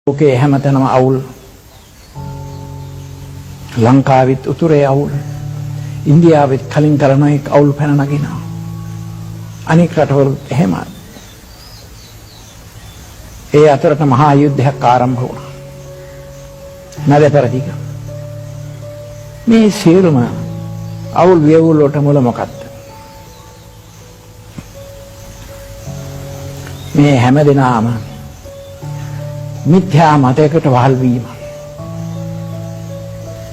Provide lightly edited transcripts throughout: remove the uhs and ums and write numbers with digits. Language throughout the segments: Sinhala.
ලෝකේ හැමතැනම අවුල්. ලංකාවෙත් උතුරේ අවුල්. ඉන්දියාවෙත් කලින් කරන එක අවුල් පැන නගිනවා. අනෙක් රටවල එහෙමයි. ඒ අතරට මහා යුද්ධයක් ආරම්භ වුණා. නදපරදිග. මේ සියලුම අවුල් වියවුල් වලට මුල මොකක්ද? මේ හැමදෙනාම මිත්‍යා මතයකට වහල් වීම.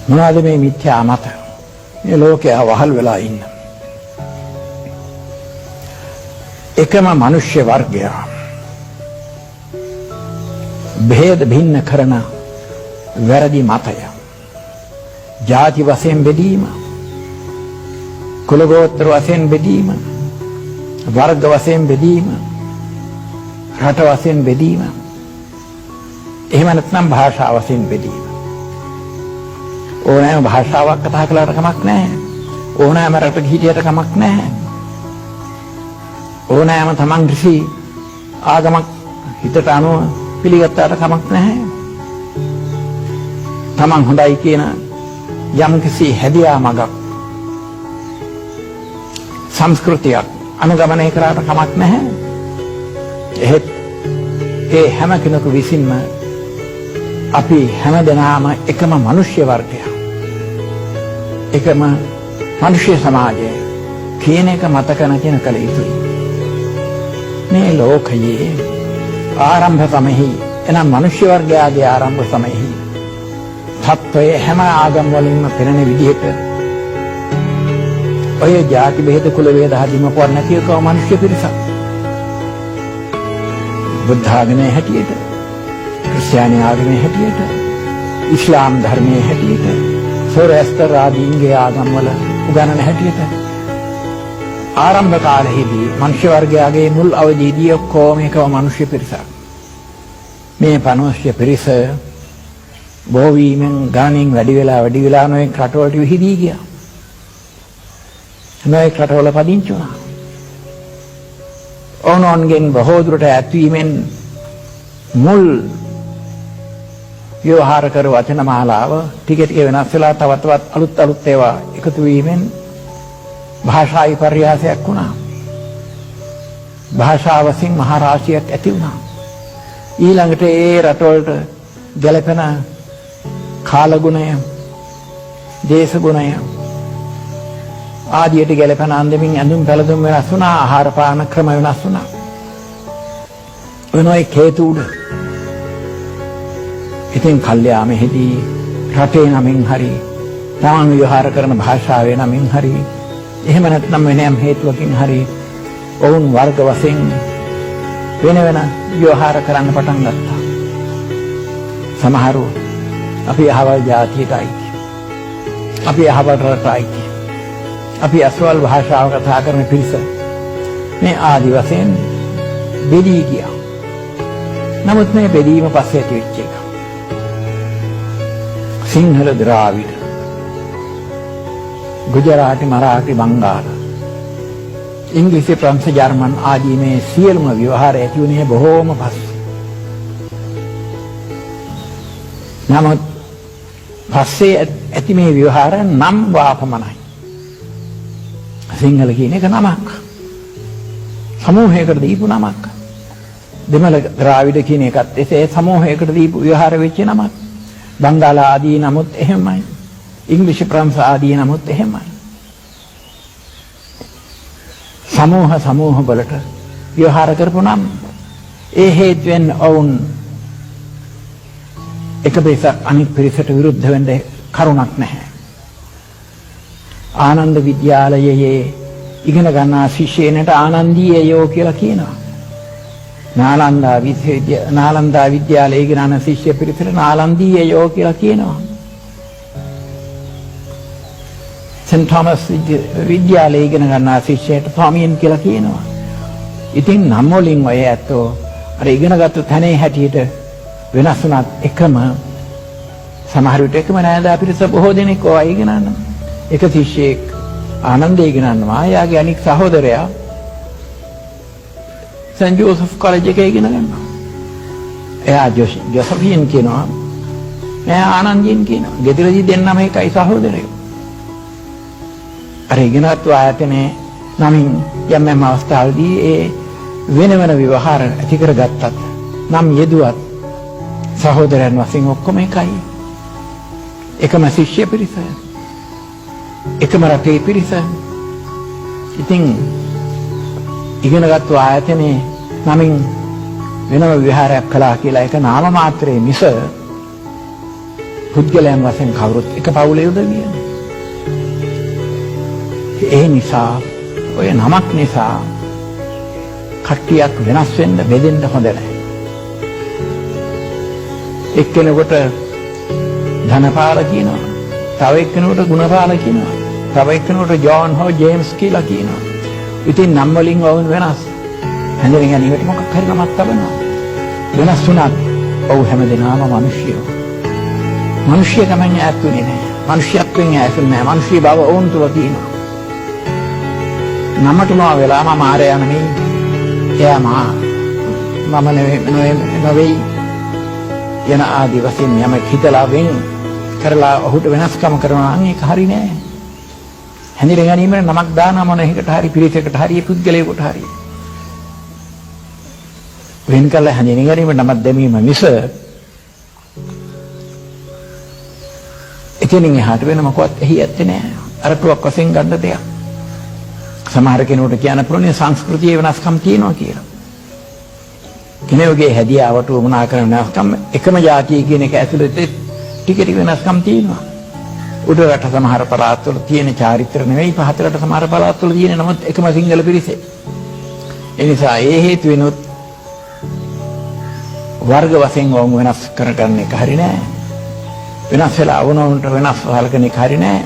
මොනවාද මේ මිත්‍යා මත? මේ ලෝකයේ වහල් වෙලා ඉන්න. එකම මිනිස්්‍ය වර්ගය භේද භින්න කරන වැරදි මතය. ජාති වශයෙන් බෙදීම, කුල ගෝත්‍ර වශයෙන් බෙදීම, වර්ග වශයෙන් බෙදීම, රට වශයෙන් බෙදීම, එහෙම නැත්නම් භාෂා වශයෙන් බෙදීම. ඕනෑම භාෂාවක් කතා කළාට කමක් නැහැ. ඕනෑම රටක හිටියට කමක් නැහැ. ඕනෑම තමන් කිසි ආගමක් හිතට අනුව පිළිගත්තාට කමක් නැහැ. තමන් හොඳයි කියන යම් කිසි හැදියා මගක් සංස්කෘතියක් අනුගමනය කරාට කමක් නැහැ. එහෙත් ඒ හැම කෙනෙකු විසින්ම අපි හැමදෙනාම එකම මිනිස්්‍ය වර්ගයක්, එකම මිනිස්්‍ය සමාජය කියන එක මතක නැගෙන කල යුතුයි. මේ ලෝකයේ ආරම්භ සමයෙහි, එනම් මිනිස්්‍ය වර්ගයාගේ ආරම්භ සමයෙහි තත්ත්වයේ හැම ආගම් වලින්ම පෙනෙන විදිහට ඔය ජාති බෙහෙත කුල වේද හදිම පොර නැති එකව මිනිස්්‍ය පිරිසක්. බුද්ධ ආගමේ හැටියට, ක්‍රිස්තියානි ආගමේ හැටියට, ඉස්ලාම් ධර්මයේ හැටියට, සෝරස්තර ආදීන්ගේ ආගම්වල උගන්වන හැටියට ආරම්භ කාලයේදී මනුෂ්‍ය වර්ගයාගේ මුල් අවදීදී ඔක්කොම එකම මිනිස්්‍ය පිරිසක්. මේ මිනිස්්‍ය පිරිස බොහෝ වීමෙන් ගණනින් වැඩි වෙලා නොයෙක් රටවලට විහිදී ගියා. නොයෙක් රටවල පදිංචි වුණා. ඕනෝන්ගෙන් බොහෝ දුරට ඇත්වීමෙන් මුල් ව්‍යවහාර කර වචන මාලාව ටික ටික වෙනස් වෙලා තවත් අලුත් ඒවා එකතු වීමෙන් භාෂා විපර්යාසයක් වුණා. භාෂාවසින් මහා රාශියක් ඇති වුණා. ඊළඟට ඒ රටවලට ගැලපෙන කාලගුණය, දේශගුණය ආදියට ගැලපෙන අන්දමින් ඇඳුම් පැළඳුම් වෙනස් වුණා. ආහාර පාන ක්‍රම වෙනස් වුණා. වෙනයි හේතු උඩ. ඉතින් කල්යාමෙහිදී රටේ නමින් හරි, තමන් විවහාර කරන භාෂාවේ නමින් හරි, එහෙම නැත්නම් වෙනම හේතුවකින් හරි ඔවුන් වර්ග වශයෙන් වෙන විවහාර කරන්න පටන් ගත්තා. සමහරු අපි අහවල් ජාතියට අයිති, අපි අහවල් රටට අයිති, අපි අසවල් භාෂාව කතා කරන පිරිස මේ ආදි වශයෙන් බෙදී ගියා. නමුත් මේ බෙදීම පස්සේ ඇති වෙච්ච එක. සිංහල, ද්‍රාවිඩ, ගුජරාටි, මරාටි, බංගාල, ඉංග්‍රීසි, ප්‍රංශ, ජර්මන් ආදී මේ සියලුම ව්‍යවහාර ඇති වුණේ බොහෝම පස්සේ. නමුත් පස්සේ ඇති මේ ව්‍යවහාර නම් වාපමනයි. සිංහල කියන එක නමක්, සමූහයකට දීපු නමක්. දෙමළ, ද්‍රාවිඩ කියන එකත් එසේ සමූහයකට දීපු ව්‍යවහාර වෙච්ච නමක්. බංගාල ආදී නමුත් එහෙමයි. ඉංග්‍රීසි, ප්‍රංශ ආදී නමුත් එහෙමයි. සමූහ වලට ව්‍යවහාර කරපු නම් ඒ හේතුවෙන් ඔවුන් එක පිරිසක් අනිත් පිරිසට විරුද්ධ වෙන්න කරුණක් නැහැ. ආනන්ද විද්‍යාලයේ ඉගෙන ගන්නා ශිෂ්‍යයන්ට ආනන්දීයෝ කියලා කියනවා. නාලන්දා විද්‍යාලයේ ඉගෙන ගන්න ශිෂ්‍ය පිරිසට නාලන්දීයෝ කියලා කියනවා. සෙන්ට් තෝමස් විද්‍යාලයේ ඉගෙන ගන්නා ශිෂ්‍යයට ස්වාමීන් කියලා කියනවා. ඉතින් නම් වලින් ඔය ඇත්තෝ අර ඉගෙනගත්තු තැනේ හැටියට වෙනස් වුණත් එකම, සමහර විට එකම නෑදා පිරිස බොහෝ දෙනෙක් ඔය ඉගෙන ගන්නවා. එක ශිෂ්‍යයෙක් ආනන්දේ ඉගෙන ගන්නවා. එයාගේ අනික් සහෝදරයා සෙන්ට් ජෝසප් කොලෙජ් එකේ ඉගෙන ගන්නවා. එයා ජොසෆින් කියනවා මෙයා ආනන්දයෙන් කියනවා ගෙදරදී දෙන්නම එකයි සහෝදරයෝ. අර ඉගෙනගත්තු ආයතනයේ නමින් යම් අවස්ථාවලදී ඒ වෙන වෙන විවහාර ඇති කරගත්තත් නම් යෙදුවත් සහෝදරයන් වශයෙන් ඔක්කොම එකයි. එකම ශිෂ්‍ය පිරිස, එකම රටේ පිරිස. ඉතින් ඉගෙනගත්තු ආයතනයේ නමින් වෙනම විහාරයක් කළා කියලා එක නාම මාත්‍රයේ මිස පුද්ගලයන් වශයෙන් කවුරුත් එක පවුලේ උදවිය. ඒ නිසා ඔය නමක් නිසා කට්ටියක් වෙනස් වෙන්න බෙදෙන්න හොඳ නැහැ. එක්කෙනෙකුට ධනපාල කියනවා, තව එක්කෙනෙකුට ගුණපාල කියනවා, තව එක්කෙනෙකුට ජෝන් හෝ ජේම්ස් කියලා කියනවා. ඉතින් නම් වලින් වුන් වෙනස්. හැඳින ගැනීමට මොකක් හරි නමක් තබනවා. වෙනස් වුණත් ඔව් හැමදෙනාම මිනිස්සුયો. මිනිස්සුකමෙන් ඈත්ුනේ නැහැ. මිනිස්සුත්වෙන් ඈත්ුනේ නැහැ. මිනිස්සු බව ඕන් තුල තියෙනවා. නමට නෝ වෙලා මම ආරයා නෙමෙයි. එයා මම නෙවෙයි. යන ආදි වශයෙන් යමක් හිතලා වෙන කරලා ඔහුට වෙනස්කම කරනවා නම් ඒක හරි නෑ. හැඳින ගැනීමෙන් නමක් දානවා මොන එකකට හරි පිළිසෙකට හරි පුද්ගලයෙකුට හරි. වෙන කල හැඳින ගැනීමෙන් නමක් දැමීම මිස එතනින් එහාට වෙන මොකවත් එහි ඇත්තේ නෑ. අරටුවක් වශයෙන් ගන්න දෙයක්. සමහර කෙනෙකුට කියන්න පුළුවන් සංස්කෘතියේ වෙනස්කම් තියෙනවා කියලා. කෙනෙකුගේ හැදියාවට උමනා කරන වෙනස්කම් එකම જાතිය කියන එක ඇතුළත ටික ටික වෙනස්කම් තියෙනවා. උඩරට සමහර පළාත්වල තියෙන චාරිත්‍ර නෙවෙයි පහතරට සමහර පළාත්වල තියෙන නමුත් එකම සිංහල පිරිසේ. ඒ නිසා ඒ හේතු වෙනුත් වර්ග වශයෙන් වුන් වෙනස් කරගන්න එක හරි නෑ. වෙනස් වෙලා වුණොන්ට වෙනස් හලකන එක හරි නෑ.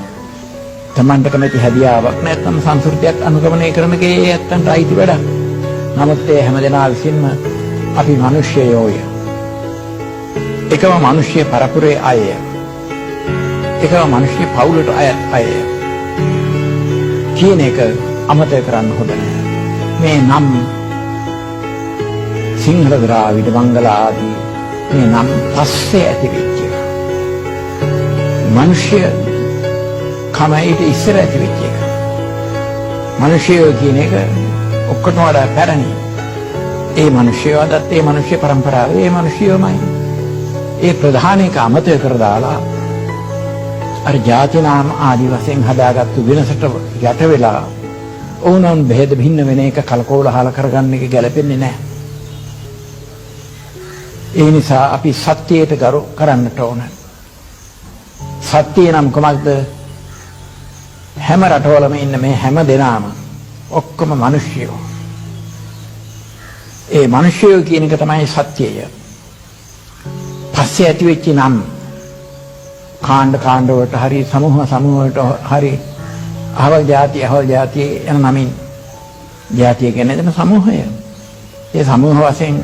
තමන්ට කැමති හැදියාවක් නැත්නම් සංස්කෘතියක් අනුගමනය කරන කේ ඇත්තන්ට අයිති වැඩක්. නමුත් ඒ හැමදෙනා විසින්ම අපි මිනිස්සුයෝය. එකම මිනිස්සු පරපුරේ අය. එකම මිනිස්සු පවුලට අය. කියන එක අමතක කරන්න හොඳ නැහැ. මේ නම් සිංහල ද්‍රාවිඩ මංගල ආදී මේ නම් පස්සේ ඇති වෙච්ච එක. මිනිස්සු කමයිට ඉස්සර ඇති වෙච්ච එක. මිනිස්සුයෝ කියන එක ඔක්කොටම වඩා පැරණි. ඒ මිනිස්සුයෝ අදත් ඒ මිනිස්සු පරම්පරාවේ ඒ මිනිස්සුයෝමයි. ඒ ප්‍රධාන එක අමතක කර දාලා අර ජාති නාම ආදි වශයෙන් හදාගත්තු වෙනසට යට වෙලා ඕනෝන් බෙහෙද භින්න වෙන එක කලකෝලහල කරගන්න එක ගැලපෙන්නේ නැහැ. ඒ නිසා අපි සත්‍යයට ගරු කරන්නට ඕන. සත්‍ය නම් කොහොමද? හැම රටවලම ඉන්න මේ හැම දෙනාම ඔක්කොම මිනිස්සුයෝ. ඒ මිනිස්සුයෝ කියන එක තමයි සත්‍යය. පස්සේ ඇති වෙච්ච නම් කාණ්ඩ වලට හරි සමූහ වලට හරි අහවල් ಜಾති යන නමින් ಜಾතිය කියන්නේ එතන සමූහය. ඒ සමූහ වශයෙන්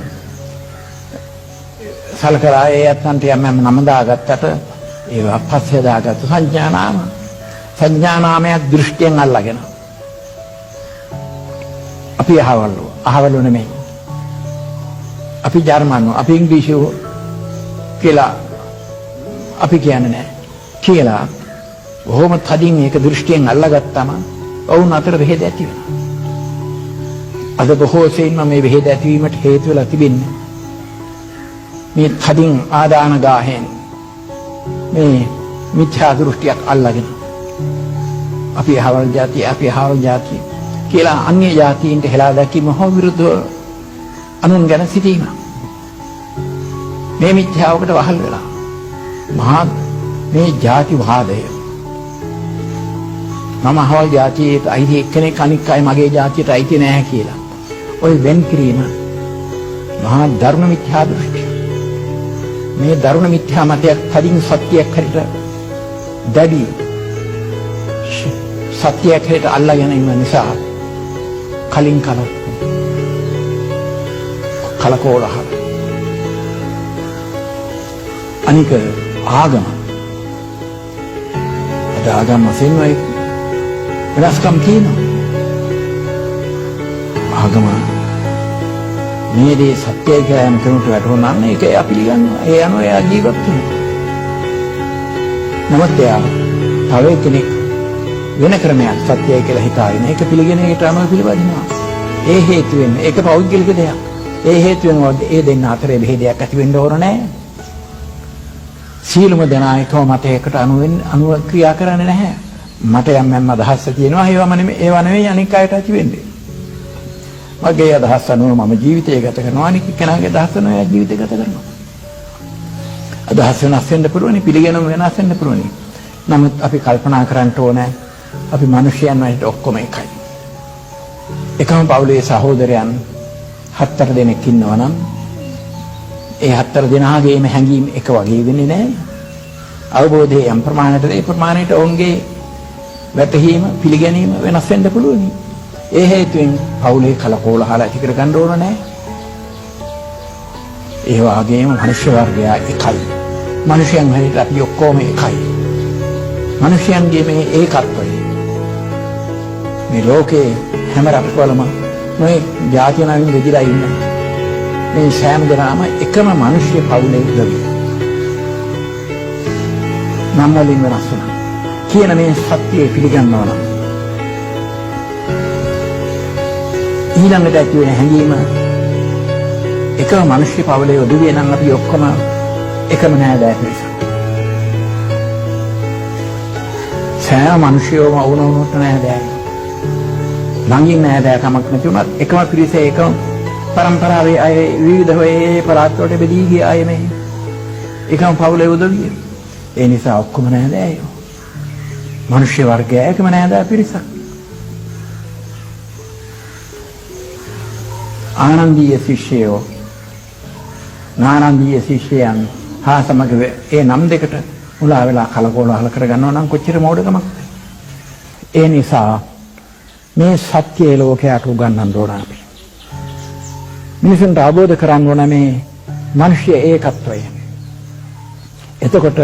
සලකලා ඒ අත්තන්ට යම් නම දාගත්තට ඒවා පස්සේ දාගත්තු සංඥානාමයක් දෘෂ්ටියෙන් අල්ලගෙන අපි අහවල් නෙමෙයි. අපි ජර්මන් අපි ඉංග්‍රීසි කියලා අපි කියන්නේ නැහැ කියලා බොහොම තදින් ඒක දෘෂ්ටියෙන් අල්ලගත්තම වුන් අතර බෙහෙද ඇති වෙනවා. අද බොහෝ සෙයින්ම මේ බෙහෙද ඇතිවීමට හේතු වෙලා තිබෙන්නේ මේ තදින් ආදාන ගාහෙන් මේ මිත්‍යා දෘෂ්ටියක් අල්ලගෙන අපි අහවල් ಜಾති කියලා අන්‍ය ಜಾතියින්ට හෙලා දැකීම හෝ විරුද්ධව අනුන් ගැන සිතීම. මේ මිත්‍යාවකට වහල් වෙලා මහා මේ ಜಾති වාදය මම අහවල් ಜಾතියට අයිති එක්කෙනෙක් අනික් අය මගේ ಜಾතියට අයිති නැහැ කියලා ඔය වෙන් කිරීම මහා ධර්ම මිත්‍යා දෘෂ්ටිය. මේ ධර්ම මිත්‍යා මතයක් තදින් සත්‍යයක් හරියට දැඩි සත්‍යයක් හරියට අල්ලාගෙන ඉන්න නිසා කලින් කලකෝලහල. අනික ආගම අද ආගම වශයෙන් වෙනස්කම් තියෙනවා. ආගම මේ දේ සත්‍යයි කියලා යම් කෙනෙකුට වැටහුණා නම් ඒක එයා පිළිගන්නවා. ඒ අනුව එයා ජීවත් වෙනවා. නමුත් එයා තව කෙනෙක් වෙන ක්‍රමයක් සත්‍යයි කියලා හිතාගෙන ඒක පිළිගෙන ඒකට අනුව පිළිපදිනවා. ඒ හේතුවෙන් ඒක පෞද්ගලික දෙයක්. ඒ හේතුවෙන් ඒ දෙන්න අතරේ බෙහෙදයක් ඇති වෙන්න ඕන නැහැ. සීලම දෙනා එකම මතයකට අනුව ක්‍රියා කරන්නේ නැහැ. මට යම් අදහස් තියෙනවා ඒවා නෙමෙයි අනික් අයට ඇති වෙන්නේ. මගේ අදහස් අනුව මම ජීවිතය ගත කරනවා අනික් කෙනාගේ අදහස් අනුව එයා ජීවිතය ගත කරනවා. අදහස් වෙනස් වෙන්න පුළුවන්, පිළිගැනීම වෙනස් වෙන්න පුළුවන්. නමුත් අපි කල්පනා කරන්න ඕනේ අපි මිනිසයන් වලට ඔක්කොම එකයි. එකම පවුලේ සහෝදරයන් 4 දෙනෙක් ඉන්නවා නම් ඒ 4 දෙනාගේම හැඟීම් එක වගේ වෙන්නේ නැහැ. අවබෝධය යම් ප්‍රමාණයකට ඒ ප්‍රමාණයට ඔවුන්ගේ වැටහීම පිළිගැනීම වෙනස් වෙන්න පුළුවන්. ඒ හේතුවෙන් පවුලේ කලකෝලහල ඇති කර ගන්න ඕන නැහැ. ඒ වගේම මනුෂ්‍ය වර්ගය එකයි. මිනිසයන් හැටියට අපි ඔක්කොම එකයි. මිනිසයන්ගේ මේ ඒකත්වය මේ ලෝකේ හැම රටවලම මේ ජාතිය නම් වෙදිලා ඉන්න මේ සෑම දෙනාම එකම මිනිස්සු පවුලේ උදවිය. නම් වලින් වෙනස් වෙනවා කියන මේ සත්‍යය පිළිගන්නවා නම් ඊළඟට ඇති වෙන හැඟීම එකම මිනිස්සු පවුලේ උදවිය නම් අපි ඔක්කොම එකම නෑදෑ පිරිස. සෑම මිනිස්සුම වුණොත් නෑදෑයි. ළඟින් නෑදෑකමක් නැති වුණත් එකම පිරිසේ එකම පරම්පරාවේ අය විවිධ වේ පළාත් වලට බෙදී ගිය අය මේ එකම පවුලේ උදවිය. ඒ නිසා ඔක්කොම නෑදෑයෝ. මිනිස්සු වර්ගය එකම නෑදෑ පිරිසක්. ආනන්දීය ශිෂ්‍යයෝ නානන්දීය ශිෂ්‍යයන් හා සමග ඒ නම් දෙකට මුලා වෙලා කලකෝලහල කරගන්නවා නම් කොච්චර මෝඩකමක්ද. ඒ නිසා මේ සත්‍ය ලෝකයට උගන්වන්න ඕන අපි. මිනිසුන්ට අවබෝධ කරගන්න ඕන මේ මිනිස්ය ඒකත්වය. එතකොට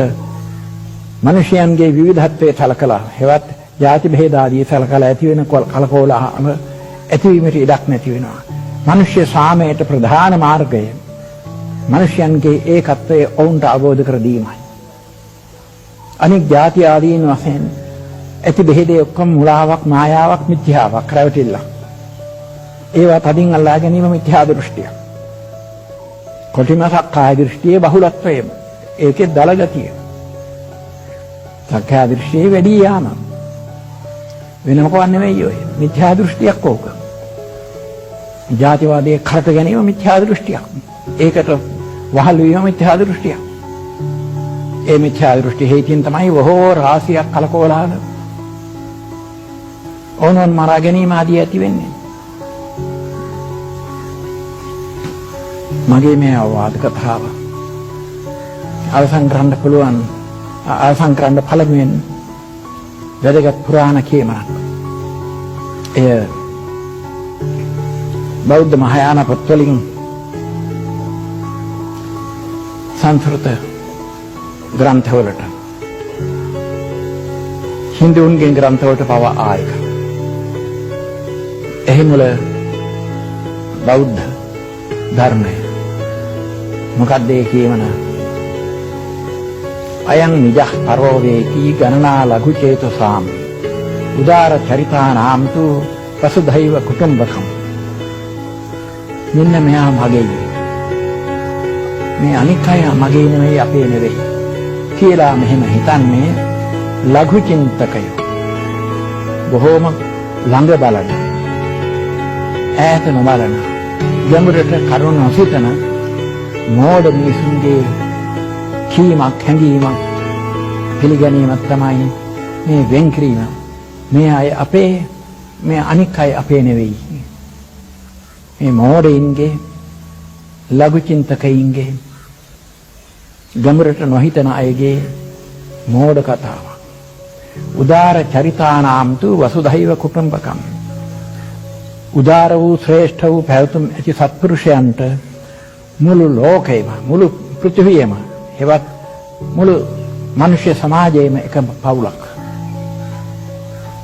මිනිසයන්ගේ විවිධත්වයේ සලකලා හෙවත් ಜಾති භේද ආදී සලකලා ඇති වෙන කලකෝලහල ඇතිවීමට ඉඩක් නැති වෙනවා. මිනිස්ය සාමයට ප්‍රධාන මාර්ගය මිනිසයන්ගේ ඒකත්වය ඔවුන්ට අවබෝධ කර දීමයි. අනෙක් ಜಾති ආදීන් වශයෙන් ඇති බෙහෙදේ ඔක්කොම මුලාවක් මායාවක් මිත්‍යාවක් රැවටිල්ලක්. ඒවා තදින් අල්ලා ගැනීම මිත්‍යා දෘෂ්ටිය. කොටිම සක්කාය දෘෂ්ටියේ බහුලත්වය. ඒකේ දල ගතිය. සක්කාය දෘෂ්ටියේ වැඩි යාම. වෙන මොකක් නෙවෙයි ඔය. මිත්‍යා දෘෂ්ටියක් ඕක. ජාතිවාදයේ කරට ගැනීම මිත්‍යා දෘෂ්ටියක්. ඒකට වහල් වීම මිත්‍යා දෘෂ්ටියක්. ඒ මිත්‍යා දෘෂ්ටි හේතින් තමයි බොහෝ රාශියක් කලකෝලහල ඕනෝන් මරා ගැනීම ආදී ඇති වෙන්නේ. මගේ මේ අවවාද කතාව අවසන් කරන්න පුළුවන් අවසන් කරන්න පළමුවෙන් වැදගත් පුරාණ කීමක්. එය බෞද්ධ මහායාන පොත්වලින් සංස්කෘත ග්‍රන්ථවලට හින්දුන්ගේ ග්‍රන්ථවලට පවා ආයක. එහි මුල බෞද්ධ ධර්මය මොකක්ද ඒ කියවන අයං නිජഃ පරෝ වේති ගණනා ලඝු චේතසාම් උදාර චරිතානාම්තු වසුධෛව කුටුම්බකම්. මෙන්න මෙයා මගේ මේ අනික් අය මගේ නෙවෙයි අපේ නෙවෙයි කියලා මෙහෙම හිතන්නේ ලඝු චින්තකයෝ. බොහෝම ළඟ බලන ඈත නොබලන ගැඹුරට කරුණ නොසිතන මෝඩ මිනිසුන්ගේ කීමක් හැඟීමක් පිළිගැනීමක් තමයි මේ වෙන් කිරීම. මේ අය අපේ මේ අනික් අය අපේ නෙවෙයි. මේ මෝඩයින්ගේ ලඝු චින්තකයින්ගේ ගැඹුරට නොහිතන අයගේ මෝඩ කතාවක්. උදාර චරිතානාම්තු වසුධෛව කුටුම්බකම්. උදාර වූ ශ්‍රේෂ්ඨ වූ පැවතුම් ඇති සත්පුරුෂයන්ට මුළු ලෝකෙම මුළු පෘථිවියම හෙවත් මුළු මනුෂ්‍ය සමාජයේම එකම පවුලක්.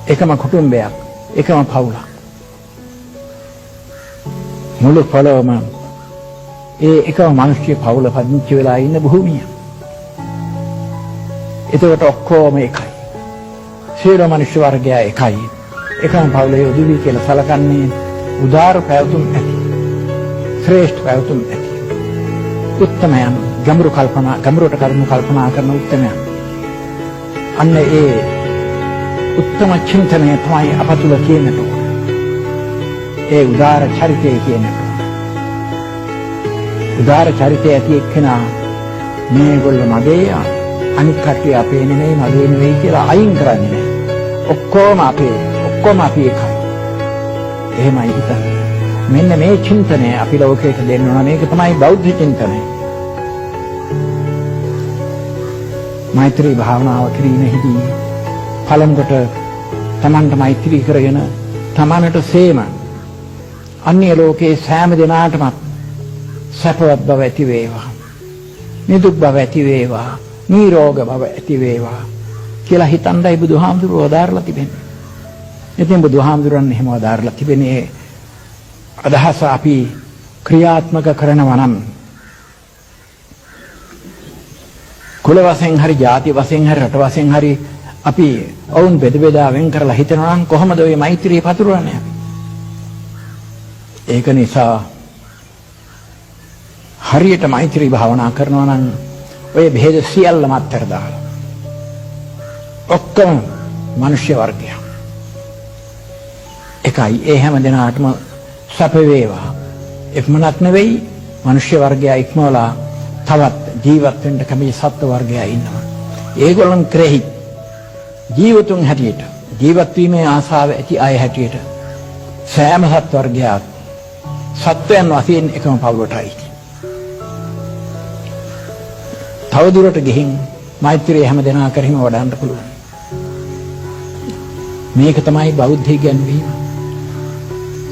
එකම කුටුම්බයක් එකම පවුලක්. මුළු පොළොවම ඒ එකම මිනිස්සු පවුල පදිංචි වෙලා ඉන්න භූමිය. එතකොට ඔක්කොම එකයි. සියලු මිනිස්සු වර්ගය එකයි. එකම පවුලේ උදවි කියලා සලකන්නේ උදාර පැවතුම් ඇති. ශ්‍රේෂ්ඨ පැවතුම් ඇති. උත්තමයන් ගම්රුට කල්පනා කරන උත්තමයන්. අන්න ඒ උත්තම චින්තනය තමයි අප තුළ තියෙන්නට ඕන. ඒ උදාර චරිතය කියන්නට ඕන. උදාර චරිතය ඇති එක්කෙනා මේගොල්ලෝ මගේ අනිත් කට්ටිය අපේ නෙමෙයි මගේ නෙමෙයි කියලා අයින් කරන්නේ නැහැ. ඔක්කොම අපි එකයි. එහෙමයි හිතන්නේ. මෙන්න මේ චින්තනය අපි ලෝකයට දෙන්න ඕන. මේක තමයි බෞද්ධ චින්තනය. මෛත්‍රී භාවනාව කිරීමේදී පළමු කොට තමන්ට මෛත්‍රී කරගෙන තමන්ට සේම අන්‍ය ලෝකයේ සෑම දෙනාටම සැපවත් බව ඇති වේවා. නිදුක් බව ඇති වේවා. නිරෝග බව ඇති වේවා කියලා හිතන්දයි බුදුහාමුදුරුවෝ වදාරලා තිබෙන්නේ. ඉතින් බුදුහාමුදුරන් එහෙම වදාරලා තිබෙන්නේ අදහස අපි ක්‍රියාත්මක කරනවා නම් කුල වශයෙන් හරි ජාති වශයෙන් හරි රට වශයෙන් හරි අපි වුන් බෙද බෙදා වෙන් කරලා හිතනවා නම් කොහොමද ওই මෛත්‍රිය පතුරවන්නේ? ඒක නිසා හරියට මෛත්‍රී භාවනා කරනවා නම් ඔය බෙහෙද සියල්ලම අත්තර දාලා ඔක්කොම මිනිස්්‍ය වර්ගය එකයි. ඒ හැම දෙනාටම සැප වේවා. එපමණක් නෙවෙයි මිනිස්්‍ය වර්ගය ඉක්මවලා තවත් ජීවත් වෙන්න කැමති සත්ත්ව වර්ගය ඉන්නවා. ඒගොල්ලන් කෙරෙහි ජීවතුන් හැටියට ජීවත් වීමේ ආසාව ඇති අය හැටියට සෑම සත්ත්ව වර්ගයක් සත්වයන් වශයෙන් එකම පවුලටයි. තවදුරට ගිහින් මෛත්‍රිය හැම දෙනා කරහිම වඩන්න පුළුවන්. මේක තමයි බෞද්ධ ඉගැන්වීම.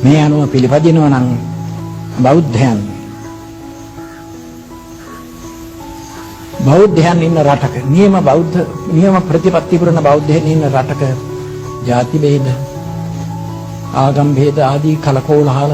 මේ අනුව පිළිපදිනවා නම් බෞද්ධයන් ඉන්න රටක නියම ප්‍රතිපත්ති පුරන බෞද්ධයන් ඉන්න රටක ಜಾති ભેද ආගම් ભેද ආදී කලකෝලහල